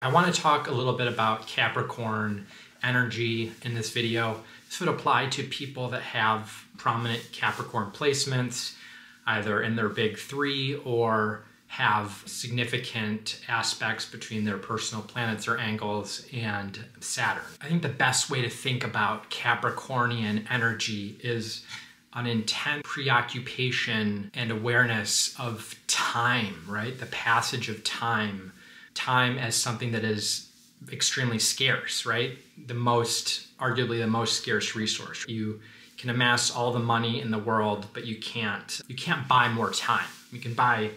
I want to talk a little bit about Capricorn energy in this video. This would apply to people that have prominent Capricorn placements, either in their big three or have significant aspects between their personal planets or angles and Saturn. I think the best way to think about Capricornian energy is an intense preoccupation and awareness of time, right? The passage of time. Time as something that is extremely scarce, right? Arguably the most scarce resource. You can amass all the money in the world, but you can't buy more time. You can buy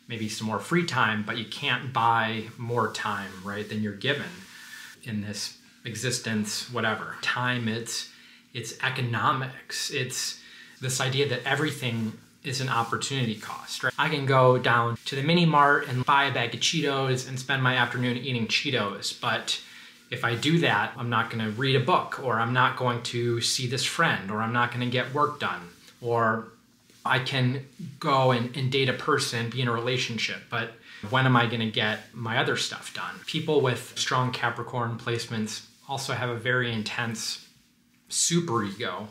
maybe some more free time, but you can't buy more time, right, than you're given in this existence, whatever. Time, it's economics. It's this idea that everything is an opportunity cost, right? I can go down to the mini mart and buy a bag of Cheetos and spend my afternoon eating Cheetos, but if I do that, I'm not going to read a book, or I'm not going to see this friend, or I'm not going to get work done, or I can go and date a person, be in a relationship, but when am I going to get my other stuff done? People with strong Capricorn placements also have a very intense superego,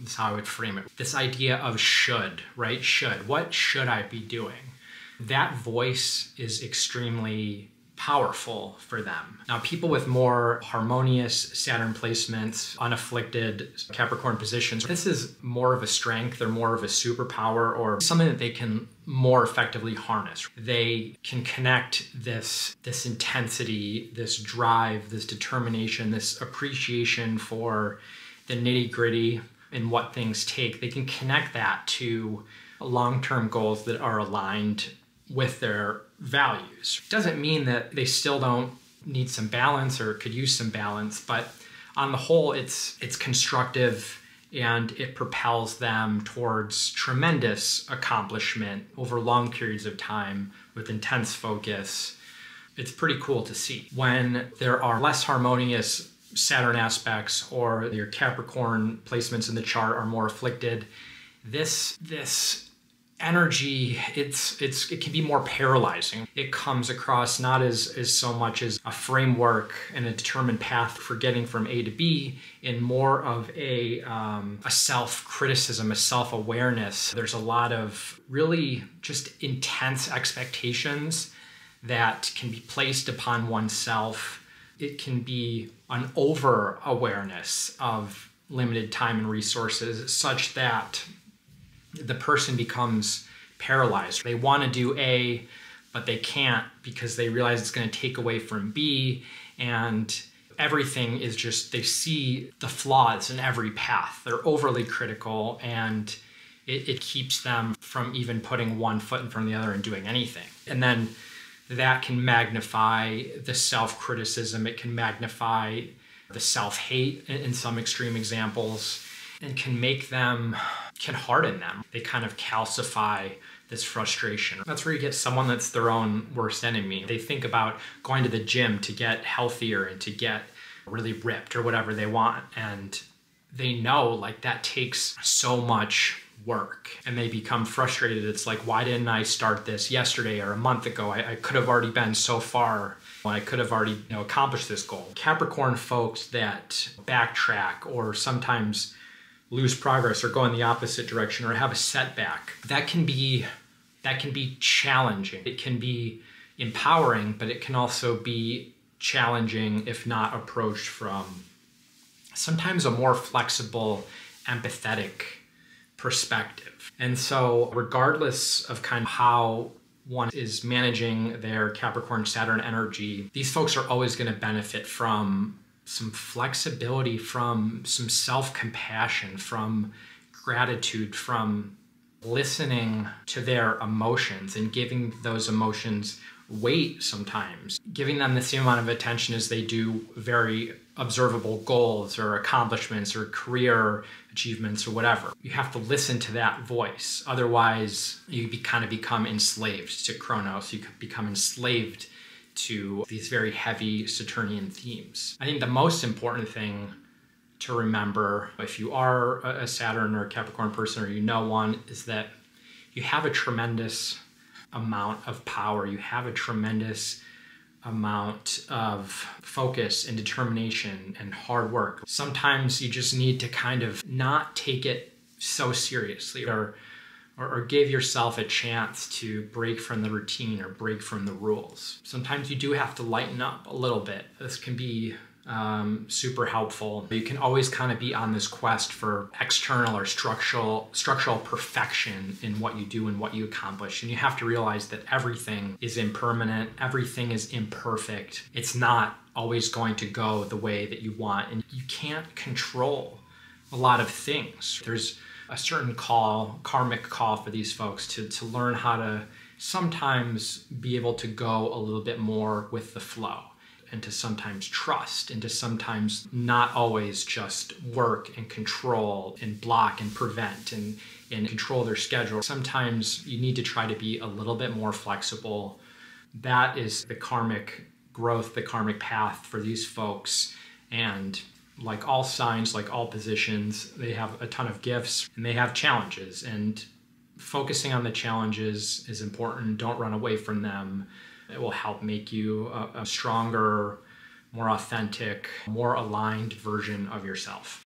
is how I would frame it. This idea of should, right? Should. What should I be doing? That voice is extremely powerful for them. Now, people with more harmonious Saturn placements, unafflicted Capricorn positions, this is more of a strength or more of a superpower or something that they can more effectively harness. They can connect this intensity, this drive, this determination, this appreciation for the nitty-gritty and what things take. They can connect that to long-term goals that are aligned with their values. Doesn't mean that they still don't need some balance or could use some balance, but on the whole, it's constructive and it propels them towards tremendous accomplishment over long periods of time with intense focus. It's pretty cool to see. When there are less harmonious Saturn aspects or your Capricorn placements in the chart are more afflicted, this energy, it can be more paralyzing. It comes across not as so much as a framework and a determined path for getting from A to B, in more of a self-criticism, a self-awareness. There's a lot of really just intense expectations that can be placed upon oneself. It can be an over-awareness of limited time and resources such that the person becomes paralyzed. They want to do A, but they can't because they realize it's going to take away from B, and everything is just, they see the flaws in every path. They're overly critical, and it keeps them from even putting one foot in front of the other and doing anything. And then that can magnify the self-criticism. It can magnify the self-hate in some extreme examples, and can harden them. They kind of calcify this frustration. That's where you get someone that's their own worst enemy. They think about going to the gym to get healthier and to get really ripped or whatever they want, and they know like that takes so much work, and they become frustrated. It's like, why didn't I start this yesterday or a month ago? I could have already been so far. I could have already accomplished this goal. Capricorn folks that backtrack or sometimes lose progress or go in the opposite direction or have a setback, that can be challenging. It can be empowering, but it can also be challenging if not approached from sometimes a more flexible, empathetic perspective. And so regardless of kind of how one is managing their Capricorn Saturn energy, these folks are always going to benefit from some flexibility, from some self-compassion, from gratitude, from listening to their emotions and giving those emotions weight sometimes, giving them the same amount of attention as they do very observable goals or accomplishments or career achievements or whatever. You have to listen to that voice. Otherwise, you kind of become enslaved to Chronos. You become enslaved to these very heavy Saturnian themes. I think the most important thing to remember, if you are a Saturn or a Capricorn person or you know one, is that you have a tremendous amount of power. You have a tremendous amount of focus and determination and hard work. Sometimes you just need to kind of not take it so seriously, or give yourself a chance to break from the routine or break from the rules. Sometimes you do have to lighten up a little bit. This can be super helpful. You can always kind of be on this quest for external or structural perfection in what you do and what you accomplish. And you have to realize that everything is impermanent, everything is imperfect. It's not always going to go the way that you want, and you can't control a lot of things. There's a certain karmic call for these folks to learn how to sometimes be able to go a little bit more with the flow, and to sometimes trust, and to sometimes not always just work and control and block and prevent and control their schedule. Sometimes you need to try to be a little bit more flexible. That is the karmic growth, the karmic path for these folks. And like all signs, like all positions, they have a ton of gifts and they have challenges, and focusing on the challenges is important. Don't run away from them. It will help make you a stronger, more authentic, more aligned version of yourself.